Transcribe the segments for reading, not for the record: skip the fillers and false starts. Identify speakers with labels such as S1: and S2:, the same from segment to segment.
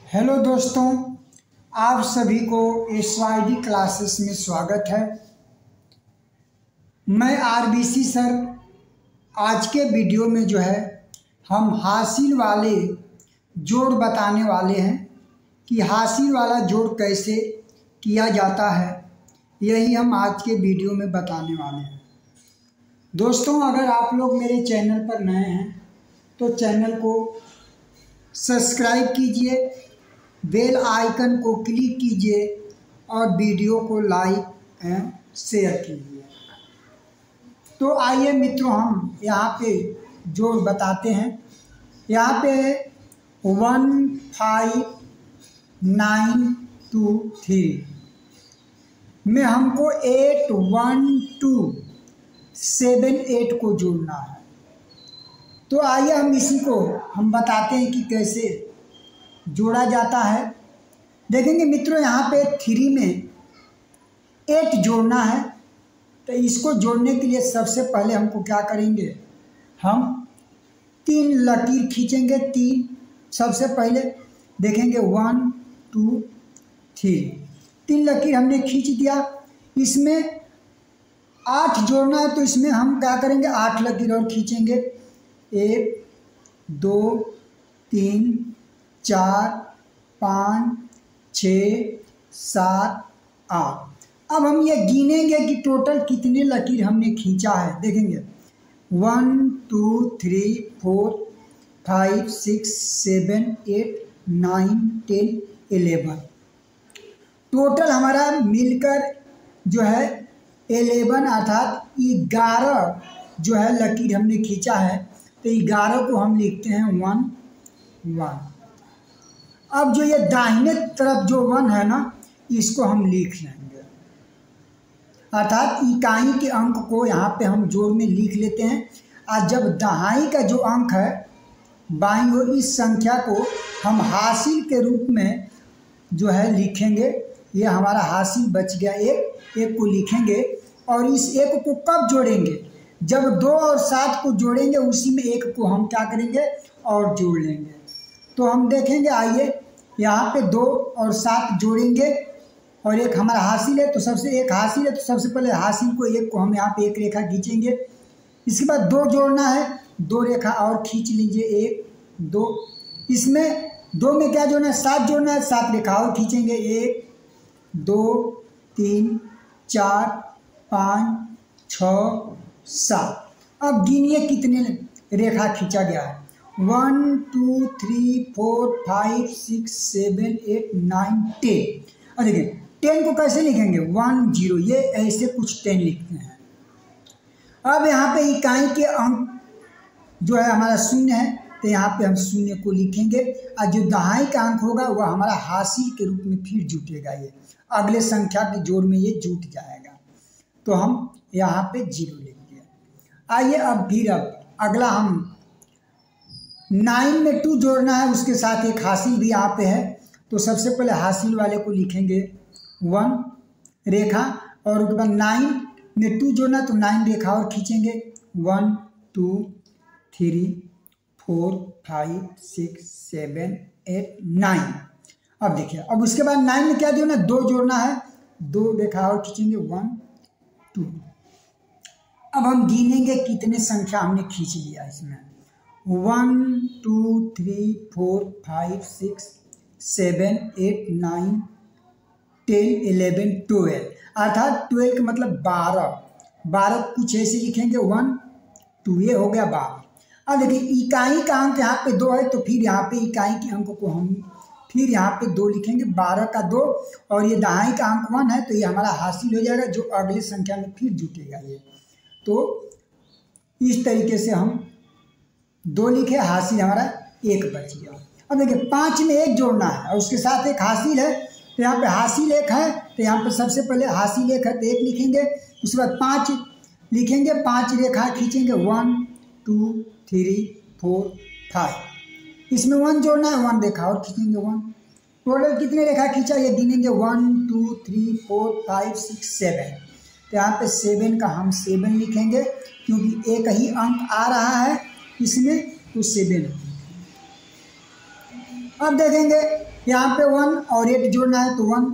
S1: Hello दोस्तों, आप सभी को SYD क्लासेस में स्वागत है। मैं RBC सर। आज के वीडियो में हम हासिल वाले जोड़ बताने वाले हैं कि हासिल वाला जोड़ कैसे किया जाता है। यही हम आज के वीडियो में बताने वाले हैं। दोस्तों, अगर आप लोग मेरे चैनल पर नए हैं तो चैनल को सब्सक्राइब कीजिए, बेल आइकन को क्लिक कीजिए और वीडियो को लाइक एंड शेयर कीजिए। तो आइए मित्रों, हम यहाँ पे जोड़ बताते हैं। यहाँ पे 15923 में हमको 81278 को जोड़ना है। तो आइए हम इसी को हम बताते हैं कि कैसे जोड़ा जाता है। देखेंगे मित्रों, यहाँ पे 3 में 8 जोड़ना है। तो इसको जोड़ने के लिए सबसे पहले हमको क्या करेंगे, हम 3 लकीर खींचेंगे। 3 सबसे पहले देखेंगे 1 2 3 3 लकीर हमने खींच दिया। इसमें 8 जोड़ना है तो इसमें हम क्या करेंगे, 8 लकीर और खींचेंगे। 1 2 3 4 5 6 7 8। अब हम ये गिनेंगे कि टोटल कितने लकीर हमने खींचा है। देखेंगे 1 2 3 4 5 6 7 8 9 10 11। टोटल हमारा मिलकर 11 अर्थात 11 लकीर हमने खींचा है। तो 11 को हम लिखते हैं 1 1। अब ये दाहिने तरफ 1 है ना, इसको हम लिख लेंगे। अर्थात इकाई के अंक को यहाँ पे हम जोड़ में लिख लेते हैं। और जब दहाई का जो अंक है बाईं ओर, इस संख्या को हम हासिल के रूप में लिखेंगे। ये हमारा हासिल बच गया। एक को लिखेंगे और इस एक को कब जोड़ेंगे, जब 2 और 7 को जोड़ेंगे, उसी में एक को हम क्या करेंगे और जोड़ लेंगे। तो हम देखेंगे, आइए यहाँ पे 2 और 7 जोड़ेंगे और एक हमारा हासिल है। तो सबसे पहले हासिल को एक को हम यहाँ पे एक रेखा खींचेंगे। इसके बाद 2 जोड़ना है, 2 रेखा और खींच लीजिए। 1 2, इसमें 2 में क्या जोड़ना है, 7 जोड़ना है। 7 रेखा और खींचेंगे। 1 2 3 4 5 6 7। अब गिनिए कितने रेखा खींचा गया है। 1 2 3 4 5 6 7 8 9 10। और देखिए 10 को कैसे लिखेंगे, 1 0, ये ऐसे कुछ 10 लिखते हैं। अब यहाँ पे इकाई के अंक हमारा 0 है, तो यहाँ पे हम 0 को लिखेंगे। और जो दहाई का अंक होगा वह हमारा हासिल के रूप में फिर जुटेगा। ये अगले संख्या के जोड़ में ये जुट जाएगा। तो हम यहाँ पे 0 लिखेंगे। आइए अब अगला हम 9 में 2 जोड़ना है, उसके साथ एक हासिल भी यहाँ पे है। तो सबसे पहले हासिल वाले को लिखेंगे 1 रेखा, और उसके बाद 9 में 2 जोड़ना, तो 9 रेखा और खींचेंगे। 1 2 3 4 5 6 7 8 9। अब देखिए, अब उसके बाद 9 में क्या जोड़ना, 2 जोड़ना है, 2 रेखा और खींचेंगे। 1 2। अब हम गिनेंगे कितने संख्या हमने खींच लिया इसमें। 1 2 3 4 5 6 7 8 9 10 11 12। अर्थात 12 का मतलब 12 कुछ ऐसे लिखेंगे। 1 2, ये हो गया 12। अब देखिए इकाई का अंक यहाँ पे 2 है, तो फिर यहाँ पे इकाई के अंक को हम फिर यहाँ पे 2 लिखेंगे। 12 का 2, और ये दहाई का अंक 1 है, तो ये हमारा हासिल हो जाएगा, जो अगले संख्या में फिर जुटेगा ये। तो इस तरीके से हम 2 लिखे, हासिल हमारा 1 बच गया। अब देखिए 5 में 1 जोड़ना है और उसके साथ एक हासिल है। तो यहाँ पे हासिल 1 है, तो यहाँ पे सबसे पहले हासिल 1 है तो 1 लिखेंगे। उसके बाद 5 लिखेंगे, 5 रेखा खींचेंगे। 1 2 3 4 5। इसमें 1 जोड़ना है, 1 रेखा और खींचेंगे। 1 टोटल कितने रेखा खींचा ये गिनेंगे। 1 2 3 4 5 6 7। तो यहाँ पे 7 का हम 7 लिखेंगे, क्योंकि एक ही अंक आ रहा है इसमें, तो 7। अब देखेंगे यहाँ पे 1 और 8 जोड़ना है, तो 1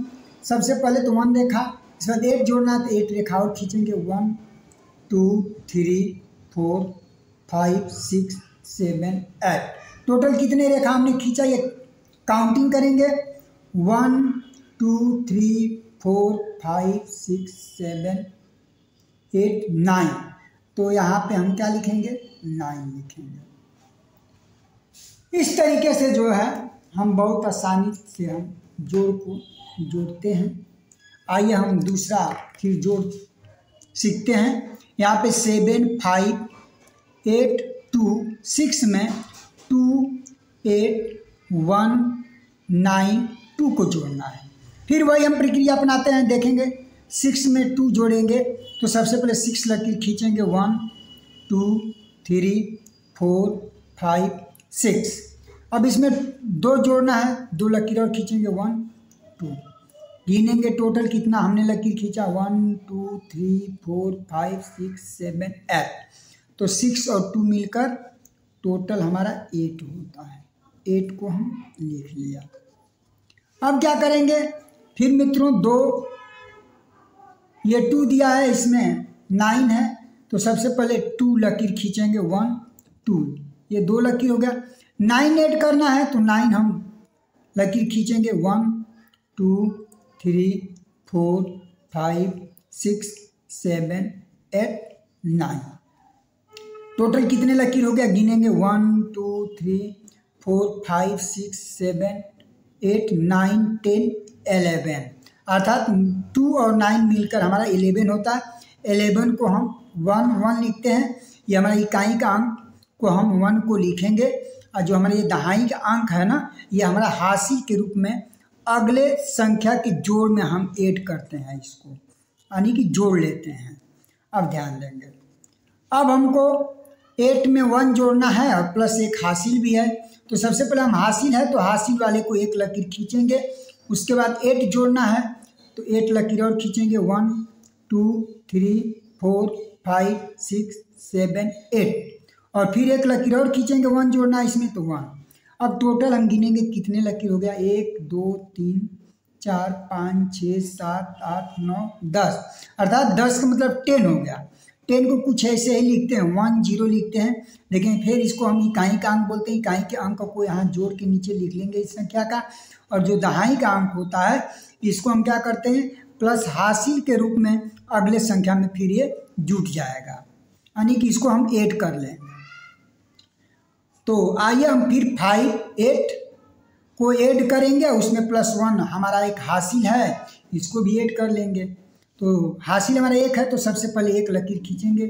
S1: सबसे पहले तो 1 रेखा, इसके बाद 8 जोड़ना है तो 8 रेखा और खींचेंगे। 1 2 3 4 5 6 7 8। टोटल कितने रेखा हमने खींचा ये काउंटिंग करेंगे। 1 2 3 4 5 6 7 8 9। तो यहाँ पे हम क्या लिखेंगे, 9 लिखेंगे। इस तरीके से जो है हम बहुत आसानी से हम जोड़ को जोड़ते हैं। आइए हम दूसरा फिर जोड़ सीखते हैं। यहाँ पे 7 5 8 2 6 में 2 8 1 9 2 को जोड़ना है। फिर वही हम प्रक्रिया अपनाते हैं। देखेंगे 6 में 2 जोड़ेंगे तो सबसे पहले 6 लकीर खींचेंगे। 1 2 3 4 5 6। अब इसमें 2 जोड़ना है, 2 लकीर और खींचेंगे। 1 2 गिनेंगे टोटल कितना हमने लकीर खींचा। 1 2 3 4 5 6 7 8। तो 6 और 2 मिलकर टोटल हमारा 8 होता है। 8 को हम लिख लिया। अब क्या करेंगे फिर मित्रों, 2 ये 2 दिया है, इसमें 9 है, तो सबसे पहले 2 लकीर खींचेंगे। 1 2 ये 2 लकीर हो गया। 9 ऐड करना है तो 9 हम लकीर खींचेंगे। 1 2 3 4 5 6 7 8 9। टोटल कितने लकीर हो गया गिनेंगे। 1 2 3 4 5 6 7 8 9 10 11। अर्थात 2 और 9 मिलकर हमारा 11 होता है। 11 को हम 1 1 लिखते हैं। ये हमारा इकाई का अंक को हम 1 को लिखेंगे, और जो हमारे ये दहाई का अंक है ना, ये हमारा हासिल के रूप में अगले संख्या के जोड़ में हम ऐड करते हैं, इसको यानी कि जोड़ लेते हैं। अब ध्यान देंगे, अब हमको 8 में 1 जोड़ना है और प्लस 1 हासिल भी है। तो सबसे पहले हम हासिल है तो हासिल वाले को 1 लकीर खींचेंगे। उसके बाद 8 जोड़ना है तो 8 लकीर और खींचेंगे। 1 2 3 4 5 6 7 8। और फिर 1 लकीर और खींचेंगे। 1 जोड़ना है इसमें तो 1। अब टोटल हम गिनेंगे कितने लकीर हो गया। 1 2 3 4 5 6 7 8 9 10। अर्थात 10 का मतलब 10 हो गया। 10 को कुछ ऐसे ही लिखते हैं, 1 0 लिखते हैं, लेकिन फिर इसको हम इकाई का अंक बोलते हैं। इकाई के अंक को यहाँ जोड़ के नीचे लिख लेंगे इस संख्या का। और जो दहाई का अंक होता है इसको हम क्या करते हैं, प्लस हासिल के रूप में अगले संख्या में फिर ये जुट जाएगा, यानी कि इसको हम ऐड कर लेंगे। तो आइए हम फिर 5 8 को ऐड करेंगे, उसमें प्लस 1 हमारा एक हासिल है, इसको भी ऐड कर लेंगे। तो हासिल हमारा 1 है तो सबसे पहले 1 लकीर खींचेंगे।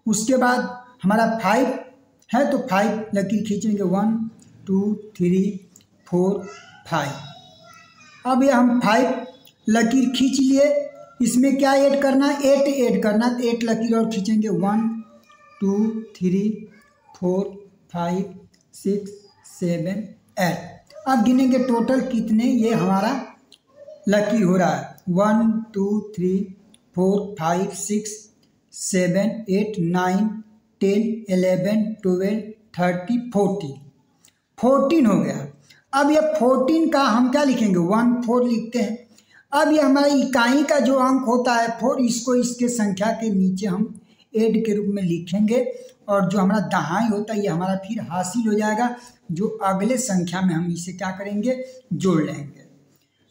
S1: उसके बाद हमारा 5 है तो 5 लकीर खींचेंगे। 1 2 3 4 5। अब ये हम 5 लकीर खींच लिए, इसमें क्या ऐड करना है, 8 ऐड करना। तो 8 लकीर और खींचेंगे। 1 2 3 4 5 6 7 8। अब गिनेंगे टोटल कितने ये हमारा लकीर हो रहा है। 1 2 3 4 5 6 7 8 9 10 11 12 13 14 हो गया। अब ये 14 का हम क्या लिखेंगे, 1 4 लिखते हैं। अब ये हमारी इकाई का जो अंक होता है 4, इसको इसके संख्या के नीचे हम ऐड के रूप में लिखेंगे, और जो हमारा दहाई होता है ये हमारा फिर हासिल हो जाएगा, जो अगले संख्या में हम इसे क्या करेंगे, जोड़ लेंगे।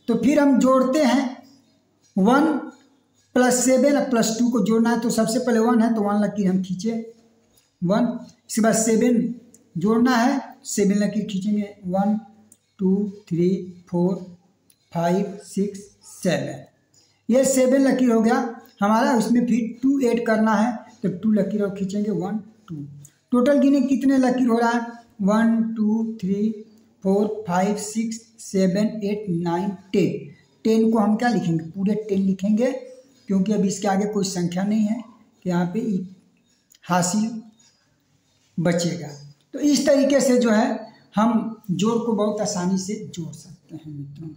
S1: तो फिर हम जोड़ते हैं। 1 प्लस 7 प्लस 2 को जोड़ना है, तो सबसे पहले 1 है तो 1 लकीर हम खींचे 1। इसके बाद 7 जोड़ना है, 7 लकीर खींचेंगे। 1 2 3 4 5 6 7। ये 7 लकीर हो गया हमारा। उसमें फिर 2 ऐड करना है तो 2 लकीर और खींचेंगे। 1 2। टोटल गिने कितने लकीर हो रहा है, 1 2 3 4 5 6 7 8 9 10। 10 को हम क्या लिखेंगे, पूरे 10 लिखेंगे, क्योंकि अब इसके आगे कोई संख्या नहीं है कि यहाँ पे हासिल बचेगा। तो इस तरीके से जो है हम जोड़ को बहुत आसानी से जोड़ सकते हैं मित्रों।